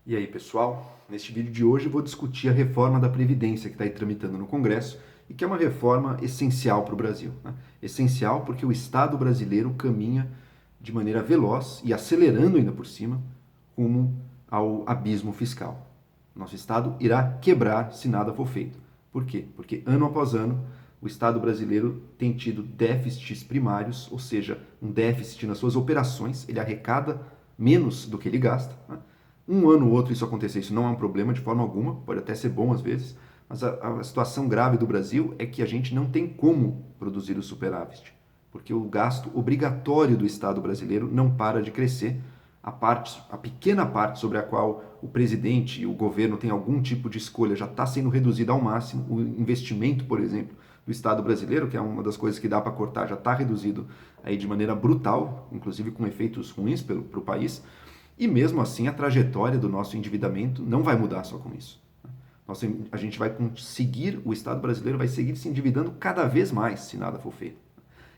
E aí, pessoal? Neste vídeo de hoje eu vou discutir a reforma da Previdência que está aí tramitando no Congresso e que é uma reforma essencial para o Brasil, né? Essencial porque o Estado brasileiro caminha de maneira veloz e acelerando ainda por cima rumo ao abismo fiscal. Nosso Estado irá quebrar se nada for feito. Por quê? Porque ano após ano o Estado brasileiro tem tido déficits primários, ou seja, um déficit nas suas operações, ele arrecada menos do que ele gasta, né? Um ano ou outro isso acontecer, isso não é um problema de forma alguma, pode até ser bom às vezes, mas a situação grave do Brasil é que a gente não tem como produzir o superávit, porque o gasto obrigatório do Estado brasileiro não para de crescer. A pequena parte sobre a qual o presidente e o governo têm algum tipo de escolha já está sendo reduzida ao máximo. O investimento, por exemplo, do Estado brasileiro, que é uma das coisas que dá para cortar, já está reduzido aí de maneira brutal, inclusive com efeitos ruins para o país. E mesmo assim, a trajetória do nosso endividamento não vai mudar só com isso. A gente vai conseguir, o Estado brasileiro vai seguir se endividando cada vez mais se nada for feito.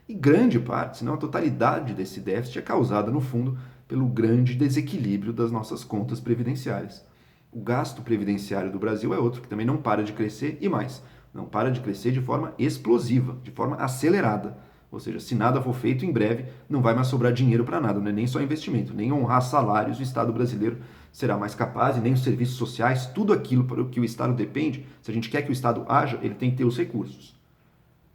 E grande parte, se não a totalidade desse déficit é causada, no fundo, pelo grande desequilíbrio das nossas contas previdenciárias. O gasto previdenciário do Brasil é outro que também não para de crescer e mais, não para de crescer de forma explosiva, de forma acelerada. Ou seja, se nada for feito, em breve não vai mais sobrar dinheiro para nada, não é nem só investimento, nem honrar salários o Estado brasileiro será mais capaz, e nem os serviços sociais, tudo aquilo para o que o Estado depende. Se a gente quer que o Estado haja, ele tem que ter os recursos.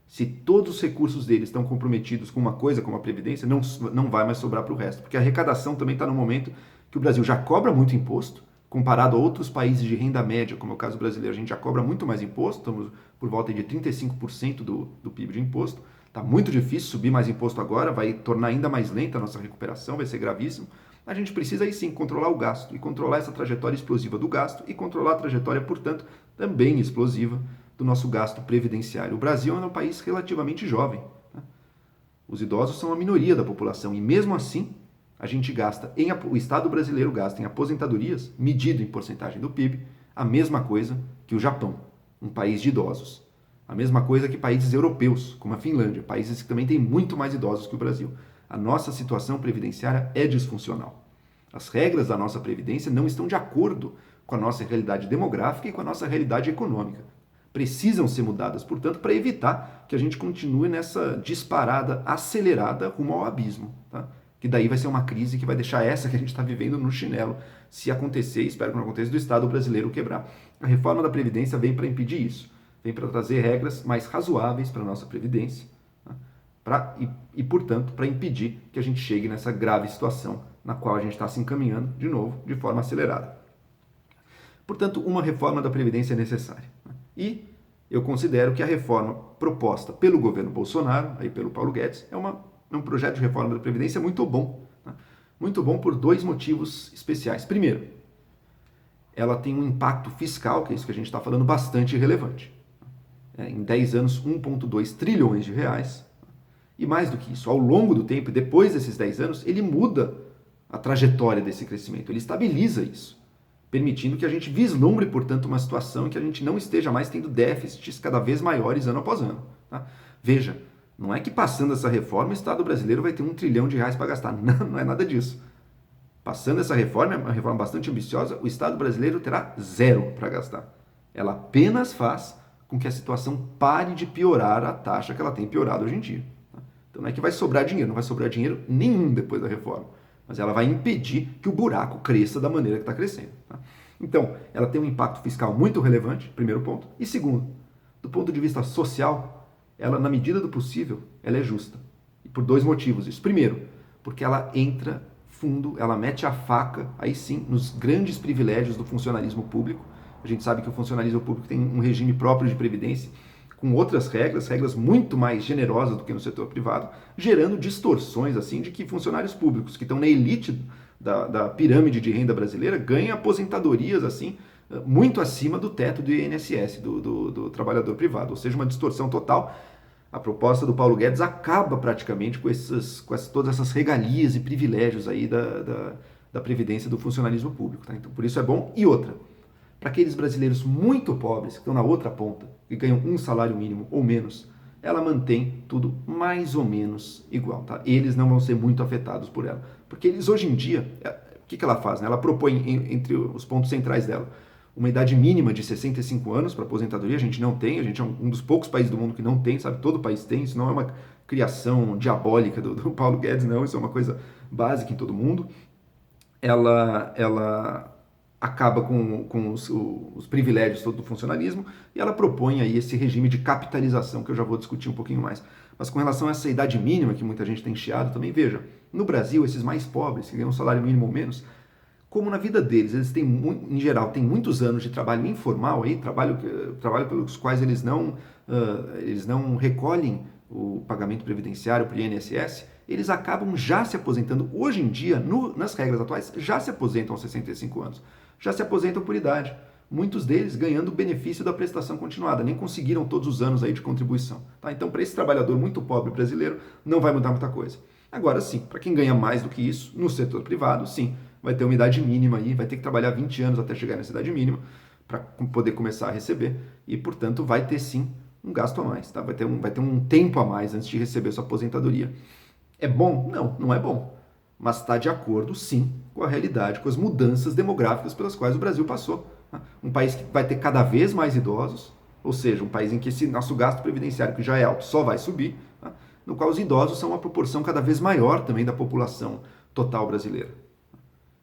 Se todos os recursos deles estão comprometidos com uma coisa como a Previdência, não vai mais sobrar para o resto. Porque a arrecadação também está no momento que o Brasil já cobra muito imposto, comparado a outros países de renda média, como é o caso brasileiro, a gente já cobra muito mais imposto, estamos por volta de 35% do PIB de imposto. Está muito difícil subir mais imposto agora, vai tornar ainda mais lenta a nossa recuperação, vai ser gravíssimo. A gente precisa aí sim controlar o gasto e controlar essa trajetória explosiva do gasto e controlar a trajetória, portanto, também explosiva do nosso gasto previdenciário. O Brasil é um país relativamente jovem, né? Os idosos são a minoria da população e mesmo assim a gente gasta, o Estado brasileiro gasta em aposentadorias, medido em porcentagem do PIB, a mesma coisa que o Japão, um país de idosos. A mesma coisa que países europeus, como a Finlândia, países que também têm muito mais idosos que o Brasil. A nossa situação previdenciária é disfuncional. As regras da nossa previdência não estão de acordo com a nossa realidade demográfica e com a nossa realidade econômica. Precisam ser mudadas, portanto, para evitar que a gente continue nessa disparada acelerada rumo ao abismo, tá? Que daí vai ser uma crise que vai deixar essa que a gente está vivendo no chinelo, se acontecer, espero que não aconteça, do Estado brasileiro quebrar. A reforma da Previdência vem para impedir isso, vem para trazer regras mais razoáveis para a nossa Previdência, tá? Portanto, para impedir que a gente chegue nessa grave situação na qual a gente está se encaminhando, de novo, de forma acelerada. Portanto, uma reforma da Previdência é necessária. E eu considero que a reforma proposta pelo governo Bolsonaro, aí pelo Paulo Guedes, é um projeto de reforma da Previdência muito bom. Né? Muito bom por dois motivos especiais. Primeiro, ela tem um impacto fiscal, que é isso que a gente está falando, bastante relevante. Em 10 anos, 1,2 trilhões de reais. E mais do que isso, ao longo do tempo, depois desses 10 anos, ele muda a trajetória desse crescimento, ele estabiliza isso, permitindo que a gente vislumbre, portanto, uma situação em que a gente não esteja mais tendo déficits cada vez maiores ano após ano. Tá? Veja, não é que passando essa reforma o Estado brasileiro vai ter 1 trilhão de reais para gastar. Não, não é nada disso. Passando essa reforma, é uma reforma bastante ambiciosa, o Estado brasileiro terá zero para gastar. Ela apenas faz com que a situação pare de piorar a taxa que ela tem piorado hoje em dia. Tá? Então não é que vai sobrar dinheiro, não vai sobrar dinheiro nenhum depois da reforma, mas ela vai impedir que o buraco cresça da maneira que está crescendo. Tá? Então, ela tem um impacto fiscal muito relevante, primeiro ponto. E segundo, do ponto de vista social, ela, na medida do possível, ela é justa. E por dois motivos isso. Primeiro, porque ela entra fundo, ela mete a faca, aí sim, nos grandes privilégios do funcionalismo público. A gente sabe que o funcionalismo público tem um regime próprio de previdência, com outras regras muito mais generosas do que no setor privado, gerando distorções assim de que funcionários públicos que estão na elite da pirâmide de renda brasileira ganham aposentadorias assim muito acima do teto do INSS, do trabalhador privado, ou seja, uma distorção total. A proposta do Paulo Guedes acaba praticamente com todas essas regalias e privilégios aí da previdência do funcionalismo público. Tá? Então, por isso é bom. E outra, para aqueles brasileiros muito pobres, que estão na outra ponta, que ganham um salário mínimo ou menos, ela mantém tudo mais ou menos igual. Tá? Eles não vão ser muito afetados por ela. Porque eles hoje em dia, que ela faz? Né? Ela propõe, entre os pontos centrais dela, uma idade mínima de 65 anos para aposentadoria. A gente não tem, a gente é um dos poucos países do mundo que não tem, sabe? Todo país tem, isso não é uma criação diabólica do Paulo Guedes, não, isso é uma coisa básica em todo mundo. Ela acaba com os privilégios todo do funcionalismo e ela propõe aí esse regime de capitalização, que eu já vou discutir um pouquinho mais. Mas com relação a essa idade mínima, que muita gente tem chiado também, veja, no Brasil, esses mais pobres, que ganham um salário mínimo ou menos, como na vida deles, eles têm, em geral, têm muitos anos de trabalho informal, aí, trabalho pelos quais eles não recolhem o pagamento previdenciário para o INSS, eles acabam já se aposentando, hoje em dia, nas regras atuais, já se aposentam aos 65 anos, já se aposentam por idade. Muitos deles ganhando o benefício da prestação continuada, nem conseguiram todos os anos aí de contribuição. Tá? Então, para esse trabalhador muito pobre brasileiro, não vai mudar muita coisa. Agora sim, para quem ganha mais do que isso, no setor privado, sim, vai ter uma idade mínima aí, vai ter que trabalhar 20 anos até chegar nessa idade mínima para poder começar a receber e, portanto, vai ter sim um gasto a mais, tá? Vai ter um tempo a mais antes de receber sua aposentadoria. É bom? Não, não é bom. Mas está de acordo, sim, com a realidade, com as mudanças demográficas pelas quais o Brasil passou. Tá? Um país que vai ter cada vez mais idosos, ou seja, um país em que esse nosso gasto previdenciário, que já é alto, só vai subir, tá? No qual os idosos são uma proporção cada vez maior também da população total brasileira.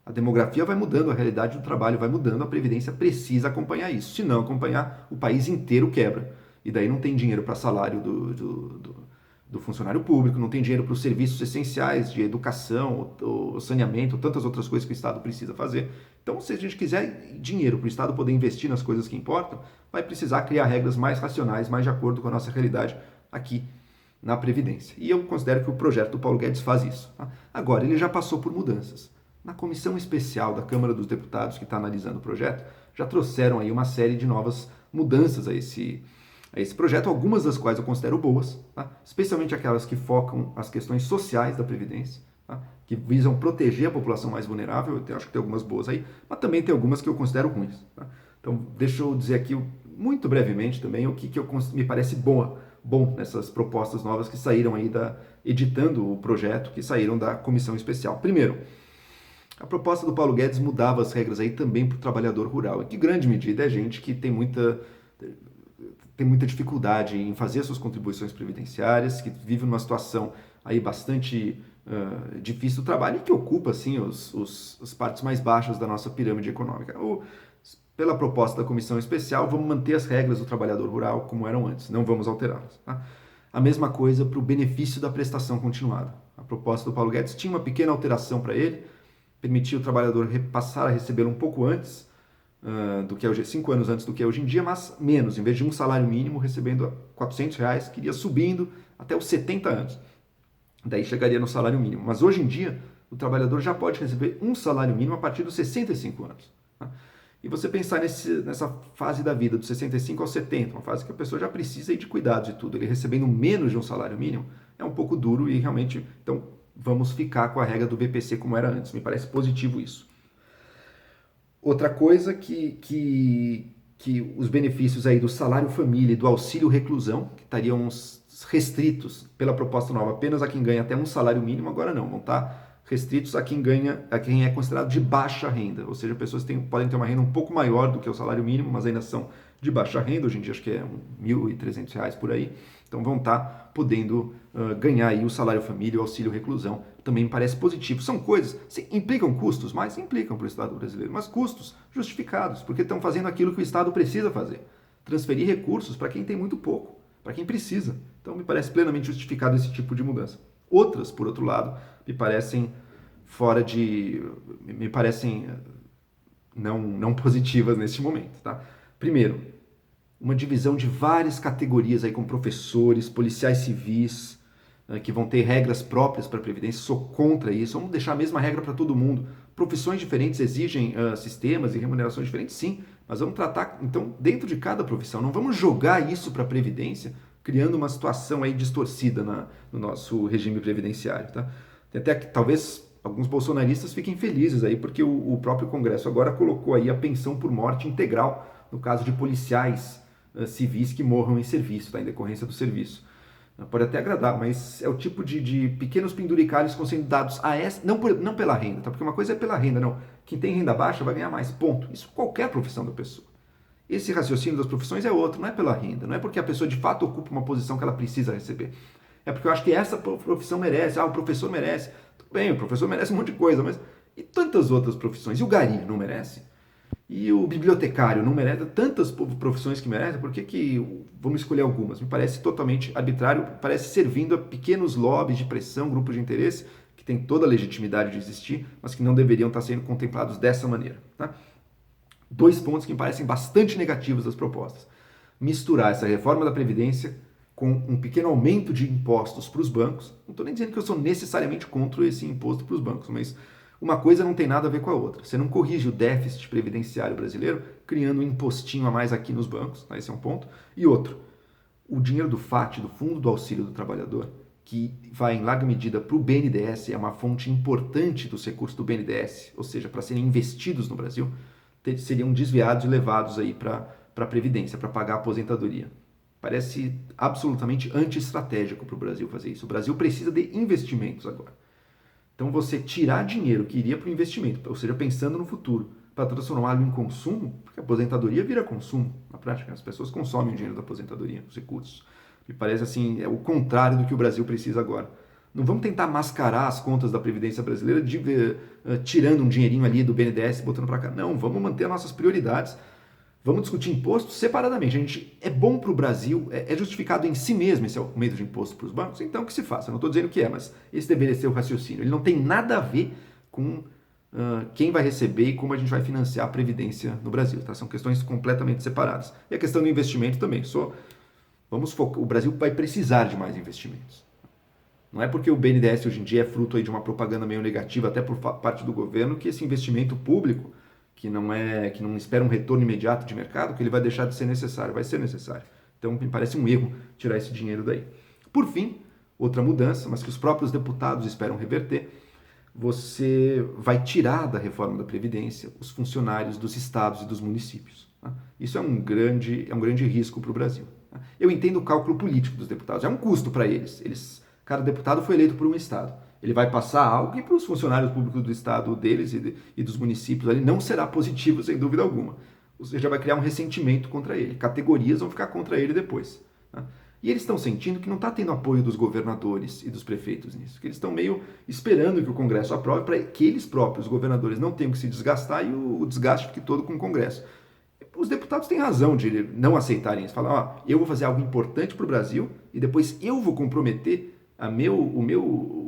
A demografia vai mudando, a realidade do trabalho vai mudando, a Previdência precisa acompanhar isso. Se não acompanhar, o país inteiro quebra. E daí não tem dinheiro para salário do funcionário público, não tem dinheiro para os serviços essenciais de educação, o saneamento, tantas outras coisas que o Estado precisa fazer. Então, se a gente quiser dinheiro para o Estado poder investir nas coisas que importam, vai precisar criar regras mais racionais, mais de acordo com a nossa realidade aqui na Previdência. E eu considero que o projeto do Paulo Guedes faz isso. Tá? Agora, ele já passou por mudanças. Na comissão especial da Câmara dos Deputados, que está analisando o projeto, já trouxeram aí uma série de novas mudanças a esse projeto, algumas das quais eu considero boas, tá? Especialmente aquelas que focam as questões sociais da Previdência, tá? Que visam proteger a população mais vulnerável. Eu acho que tem algumas boas aí, mas também tem algumas que eu considero ruins. Tá? Então, deixa eu dizer aqui, muito brevemente também, o que me parece bom nessas propostas novas que saíram aí editando o projeto, que saíram da comissão especial. Primeiro, a proposta do Paulo Guedes mudava as regras aí também para o trabalhador rural, em que grande medida é gente que tem muita dificuldade em fazer suas contribuições previdenciárias, que vive numa situação aí bastante difícil do trabalho e que ocupa assim as partes mais baixas da nossa pirâmide econômica. Pela proposta da comissão especial, vamos manter as regras do trabalhador rural como eram antes, não vamos alterá-las. Tá? A mesma coisa para o benefício da prestação continuada. A proposta do Paulo Guedes tinha uma pequena alteração para ele, permitia o trabalhador passar a recebê-lo um pouco antes, do que é hoje, 5 anos antes do que é hoje em dia, mas menos. Em vez de um salário mínimo, recebendo R$400, queria subindo até os 70 anos. Daí chegaria no salário mínimo. Mas hoje em dia, o trabalhador já pode receber um salário mínimo a partir dos 65 anos. Tá? E você pensar nessa fase da vida, dos 65 aos 70, uma fase que a pessoa já precisa ir de cuidados e tudo, ele recebendo menos de um salário mínimo, é um pouco duro e realmente, então, vamos ficar com a regra do BPC como era antes. Me parece positivo isso. Outra coisa que os benefícios aí do salário família e do auxílio reclusão, que estariam restritos pela proposta nova apenas a quem ganha até um salário mínimo, agora não, vão estar restritos a quem é considerado de baixa renda, ou seja, pessoas podem ter uma renda um pouco maior do que o salário mínimo, mas ainda são de baixa renda, hoje em dia acho que é R$1.300 por aí, então vão estar podendo ganhar aí o salário família, o auxílio reclusão, também me parece positivo. São coisas, implicam custos, mas implicam para o Estado brasileiro, mas custos justificados, porque estão fazendo aquilo que o Estado precisa fazer, transferir recursos para quem tem muito pouco, para quem precisa. Então me parece plenamente justificado esse tipo de mudança. Outras, por outro lado, me parecem não positivas neste momento, tá? Primeiro, uma divisão de várias categorias aí, como professores, policiais civis, que vão ter regras próprias para a Previdência. Sou contra isso. Vamos deixar a mesma regra para todo mundo. Profissões diferentes exigem sistemas e remunerações diferentes, sim, mas vamos tratar, então, dentro de cada profissão. Não vamos jogar isso para a Previdência, criando uma situação aí distorcida no nosso regime previdenciário. Tá? Tem até que, talvez, alguns bolsonaristas fiquem felizes aí, porque o próprio Congresso agora colocou aí a pensão por morte integral, no caso de policiais civis que morram em serviço, tá? Em decorrência do serviço. Pode até agradar, mas é o tipo de pequenos penduricalhos que estão sendo dados a essa, não pela renda, tá? Porque uma coisa é pela renda, não. Quem tem renda baixa vai ganhar mais, ponto. Isso qualquer profissão da pessoa. Esse raciocínio das profissões é outro, não é pela renda, não é porque a pessoa de fato ocupa uma posição que ela precisa receber. É porque eu acho que essa profissão merece, o professor merece. Tudo bem, o professor merece um monte de coisa, mas e tantas outras profissões? E o gari não merece? E o bibliotecário não merece? Tantas profissões que merecem, por que vamos escolher algumas? Me parece totalmente arbitrário, parece servindo a pequenos lobbies de pressão, grupos de interesse, que têm toda a legitimidade de existir, mas que não deveriam estar sendo contemplados dessa maneira. Tá? 2 pontos que me parecem bastante negativos das propostas. Misturar essa reforma da Previdência com um pequeno aumento de impostos para os bancos. Não estou nem dizendo que eu sou necessariamente contra esse imposto para os bancos, mas uma coisa não tem nada a ver com a outra. Você não corrige o déficit previdenciário brasileiro criando um impostinho a mais aqui nos bancos, tá? Esse é um ponto. E outro, o dinheiro do FAT, do Fundo do Auxílio do Trabalhador, que vai em larga medida para o BNDES, é uma fonte importante dos recursos do BNDES, ou seja, para serem investidos no Brasil, seriam desviados e levados aí para a Previdência, para pagar a aposentadoria. Parece absolutamente anti-estratégico para o Brasil fazer isso. O Brasil precisa de investimentos agora. Então, você tirar dinheiro que iria para o investimento, ou seja, pensando no futuro, para transformá-lo em consumo, porque a aposentadoria vira consumo, na prática. As pessoas consomem o dinheiro da aposentadoria, os recursos. Me parece assim, é o contrário do que o Brasil precisa agora. Não vamos tentar mascarar as contas da Previdência brasileira tirando um dinheirinho ali do BNDES e botando para cá. Não, vamos manter as nossas prioridades. Vamos discutir impostos separadamente. É bom para o Brasil, é justificado em si mesmo esse aumento de imposto para os bancos, então que se faça. Eu não estou dizendo que é, mas esse deveria ser o raciocínio. Ele não tem nada a ver com quem vai receber e como a gente vai financiar a Previdência no Brasil. Tá? São questões completamente separadas. E a questão do investimento também. Vamos focar. O Brasil vai precisar de mais investimentos. Não é porque o BNDES hoje em dia é fruto aí de uma propaganda meio negativa até por parte do governo que esse investimento público que não espera um retorno imediato de mercado, que ele vai deixar de ser necessário, vai ser necessário. Então, me parece um erro tirar esse dinheiro daí. Por fim, outra mudança, mas que os próprios deputados esperam reverter, você vai tirar da reforma da Previdência os funcionários dos estados e dos municípios. Tá? Isso é um grande risco para o Brasil. Tá? Eu entendo o cálculo político dos deputados, é um custo para eles. Cada deputado foi eleito por um estado. Ele vai passar algo que para os funcionários públicos do estado deles e dos municípios ali não será positivo, sem dúvida alguma. Você já vai criar um ressentimento contra ele. Categorias vão ficar contra ele depois. Tá? E eles estão sentindo que não está tendo apoio dos governadores e dos prefeitos nisso. Que eles estão meio esperando que o Congresso aprove para que eles próprios, os governadores, não tenham que se desgastar e o desgaste fique todo com o Congresso. Os deputados têm razão de não aceitarem isso. Falar, eu vou fazer algo importante para o Brasil e depois eu vou comprometer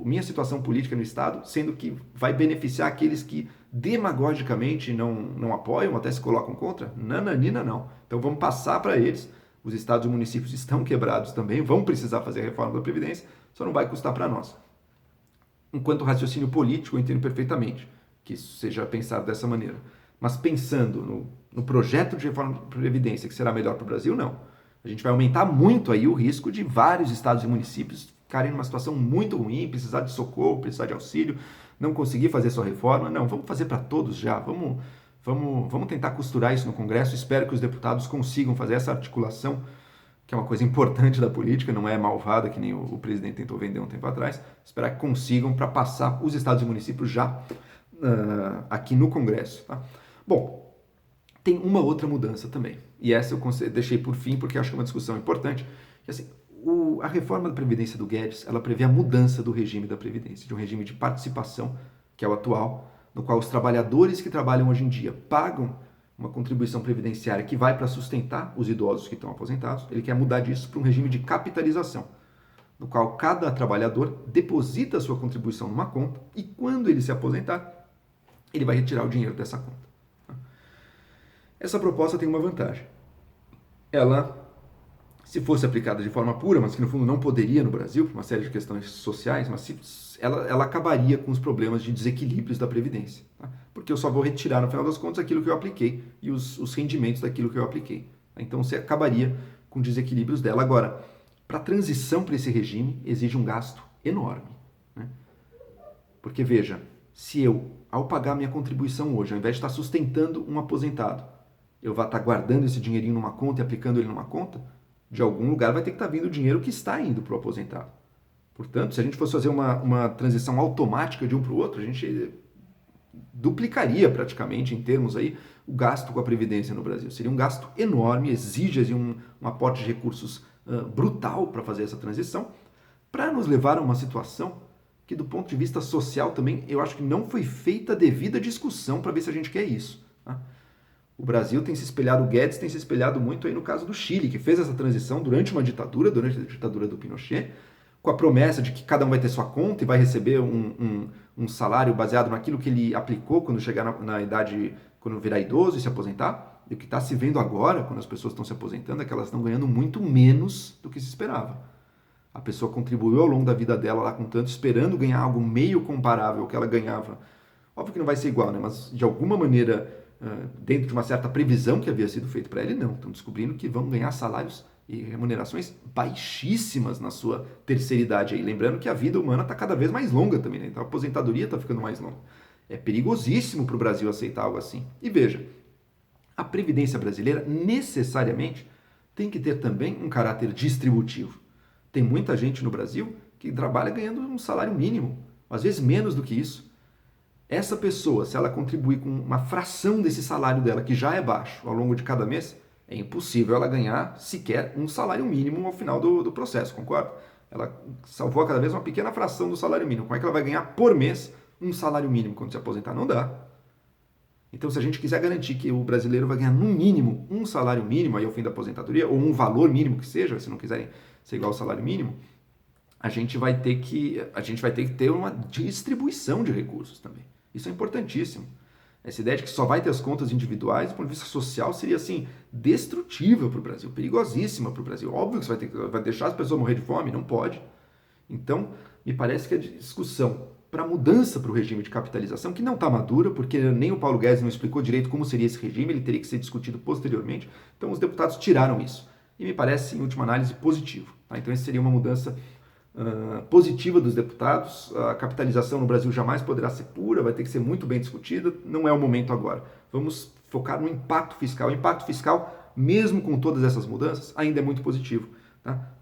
minha situação política no Estado, sendo que vai beneficiar aqueles que demagogicamente não apoiam, até se colocam contra? Nananina não. Então vamos passar para eles. Os estados e municípios estão quebrados também, vão precisar fazer a reforma da Previdência, só não vai custar para nós. Enquanto raciocínio político, eu entendo perfeitamente que isso seja pensado dessa maneira. Mas pensando no projeto de reforma da Previdência, que será melhor para o Brasil, não. A gente vai aumentar muito aí o risco de vários estados e municípios ficarem numa situação muito ruim, precisar de socorro, precisar de auxílio, não conseguir fazer sua reforma. Não, vamos fazer para todos já. Vamos tentar costurar isso no Congresso. Espero que os deputados consigam fazer essa articulação, que é uma coisa importante da política, não é malvada, que nem o presidente tentou vender um tempo atrás. Esperar que consigam para passar os estados e municípios já aqui no Congresso. Tá? Bom, tem uma outra mudança também. E essa eu deixei por fim, porque acho que é uma discussão importante. Que, assim, a reforma da Previdência do Guedes, ela prevê a mudança do regime da Previdência, de um regime de participação, que é o atual, no qual os trabalhadores que trabalham hoje em dia pagam uma contribuição previdenciária que vai para sustentar os idosos que estão aposentados. Ele quer mudar disso para um regime de capitalização, no qual cada trabalhador deposita a sua contribuição numa conta e quando ele se aposentar, ele vai retirar o dinheiro dessa conta. Essa proposta tem uma vantagem. Ela, se fosse aplicada de forma pura, mas que no fundo não poderia no Brasil, por uma série de questões sociais, mas ela acabaria com os problemas de desequilíbrios da Previdência. Tá? Porque eu só vou retirar, no final das contas, aquilo que eu apliquei e os rendimentos daquilo que eu apliquei. Então você acabaria com desequilíbrios dela. Agora, para a transição para esse regime, exige um gasto enorme. Né? Porque, veja, se eu, ao pagar minha contribuição hoje, ao invés de estar sustentando um aposentado, eu vou estar guardando esse dinheirinho numa conta e aplicando ele numa conta, De algum lugar vai ter que estar vindo o dinheiro que está indo para o aposentado. Portanto, se a gente fosse fazer uma transição automática de um para o outro, a gente duplicaria praticamente em termos aí o gasto com a Previdência no Brasil. Seria um gasto enorme, exige um aporte de recursos brutal para fazer essa transição, para nos levar a uma situação que, do ponto de vista social também, eu acho que não foi feita a devida discussão para ver se a gente quer isso. Tá? O Brasil tem se espelhado, o Guedes tem se espelhado muito aí no caso do Chile, que fez essa transição durante a ditadura do Pinochet, com a promessa de que cada um vai ter sua conta e vai receber um salário baseado naquilo que ele aplicou quando chegar na idade, quando virar idoso e se aposentar. E o que está se vendo agora, quando as pessoas estão se aposentando, é que elas estão ganhando muito menos do que se esperava. A pessoa contribuiu ao longo da vida dela lá com tanto, esperando ganhar algo meio comparável ao que ela ganhava. Óbvio que não vai ser igual, né? Mas de alguma maneira, dentro de uma certa previsão que havia sido feita para ele, não. Estão descobrindo que vão ganhar salários e remunerações baixíssimas na sua terceira idade aí. Lembrando que a vida humana está cada vez mais longa também, né? Então a aposentadoria está ficando mais longa. É perigosíssimo para o Brasil aceitar algo assim. E veja, a Previdência brasileira necessariamente tem que ter também um caráter distributivo. Tem muita gente no Brasil que trabalha ganhando um salário mínimo, às vezes menos do que isso. Essa pessoa, se ela contribuir com uma fração desse salário dela, que já é baixo, ao longo de cada mês, é impossível ela ganhar sequer um salário mínimo ao final do processo, concorda? Ela salvou cada vez uma pequena fração do salário mínimo. Como é que ela vai ganhar por mês um salário mínimo quando se aposentar? Não dá. Então, se a gente quiser garantir que o brasileiro vai ganhar no mínimo um salário mínimo aí ao fim da aposentadoria, ou um valor mínimo que seja, se não quiserem ser igual ao salário mínimo, a gente vai ter que ter uma distribuição de recursos também. Isso é importantíssimo. Essa ideia de que só vai ter as contas individuais, do ponto de vista social, seria assim, destrutível para o Brasil, perigosíssima para o Brasil. Óbvio que você vai deixar as pessoas morrer de fome? Não pode. Então, me parece que a discussão para mudança para o regime de capitalização, que não está madura, porque nem o Paulo Guedes não explicou direito como seria esse regime, ele teria que ser discutido posteriormente. Então, os deputados tiraram isso. E me parece, em última análise, positivo. Tá? Então, essa seria uma mudança positiva dos deputados. A capitalização no Brasil jamais poderá ser pura, vai ter que ser muito bem discutida, não é o momento agora. Vamos focar no impacto fiscal. O impacto fiscal, mesmo com todas essas mudanças, ainda é muito positivo.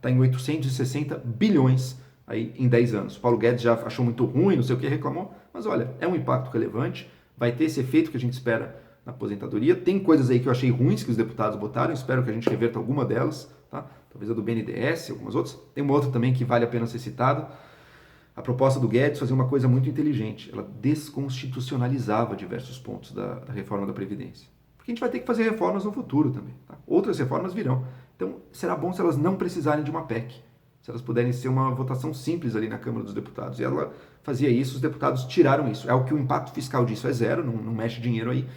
Tá em 860 bilhões aí em 10 anos. O Paulo Guedes já achou muito ruim, não sei o que, reclamou, mas olha, é um impacto relevante, vai ter esse efeito que a gente espera na aposentadoria. Tem coisas aí que eu achei ruins que os deputados botaram, espero que a gente reverta alguma delas, tá? Talvez a do BNDES, algumas outras. Tem uma outra também que vale a pena ser citada. A proposta do Guedes fazia uma coisa muito inteligente, ela desconstitucionalizava diversos pontos da reforma da Previdência. Porque a gente vai ter que fazer reformas no futuro também, tá? Outras reformas virão. Então, será bom se elas não precisarem de uma PEC, se elas puderem ser uma votação simples ali na Câmara dos Deputados. E ela fazia isso, os deputados tiraram isso. É o que o impacto fiscal disso é zero, não mexe dinheiro aí,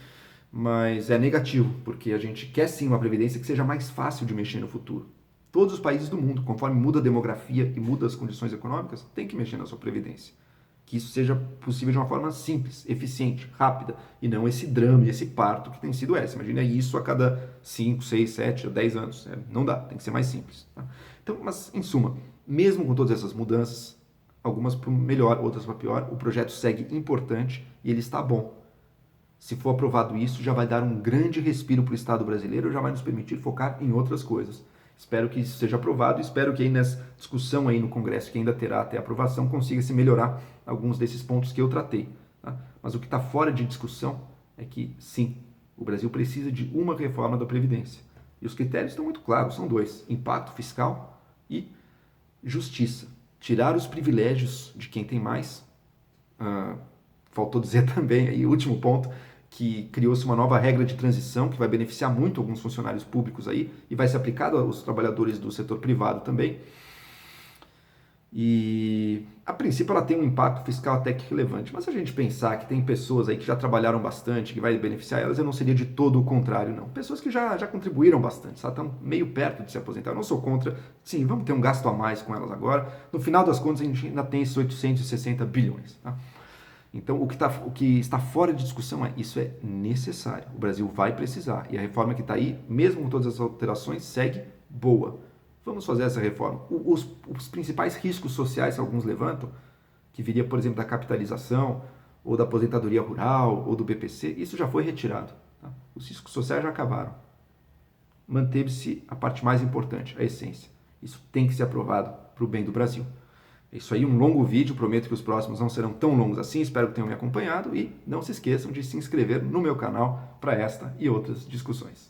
mas é negativo, porque a gente quer sim uma previdência que seja mais fácil de mexer no futuro. Todos os países do mundo, conforme muda a demografia e muda as condições econômicas, tem que mexer na sua previdência. Que isso seja possível de uma forma simples, eficiente, rápida, e não esse drama e esse parto que tem sido essa. Imagina isso a cada 5, 6, 7, 10 anos. Não dá, tem que ser mais simples. Tá? Então, mas, em suma, mesmo com todas essas mudanças, algumas para melhor, outras para pior, o projeto segue importante e ele está bom. Se for aprovado isso, já vai dar um grande respiro para o Estado brasileiro, já vai nos permitir focar em outras coisas. Espero que isso seja aprovado, espero que aí nessa discussão aí no Congresso, que ainda terá até aprovação, consiga se melhorar alguns desses pontos que eu tratei. Tá? Mas o que está fora de discussão é que, sim, o Brasil precisa de uma reforma da Previdência. E os critérios estão muito claros, são dois: impacto fiscal e justiça. Tirar os privilégios de quem tem mais. Faltou dizer também, aí, o último ponto, que criou-se uma nova regra de transição que vai beneficiar muito alguns funcionários públicos aí e vai ser aplicado aos trabalhadores do setor privado também. E, a princípio, ela tem um impacto fiscal até que relevante, mas se a gente pensar que tem pessoas aí que já trabalharam bastante, que vai beneficiar elas, eu não seria de todo o contrário, não. Pessoas que já contribuíram bastante, estão meio perto de se aposentar. Eu não sou contra, sim, vamos ter um gasto a mais com elas agora. No final das contas, a gente ainda tem esses 860 bilhões, tá? Então, o que está fora de discussão é isso é necessário. O Brasil vai precisar. E a reforma que está aí, mesmo com todas as alterações, segue boa. Vamos fazer essa reforma. Os principais riscos sociais que alguns levantam, que viria, por exemplo, da capitalização, ou da aposentadoria rural, ou do BPC, isso já foi retirado. Tá? Os riscos sociais já acabaram. manteve-se a parte mais importante, a essência. Isso tem que ser aprovado para o bem do Brasil. É isso aí, um longo vídeo, prometo que os próximos não serão tão longos assim, espero que tenham me acompanhado e não se esqueçam de se inscrever no meu canal para esta e outras discussões.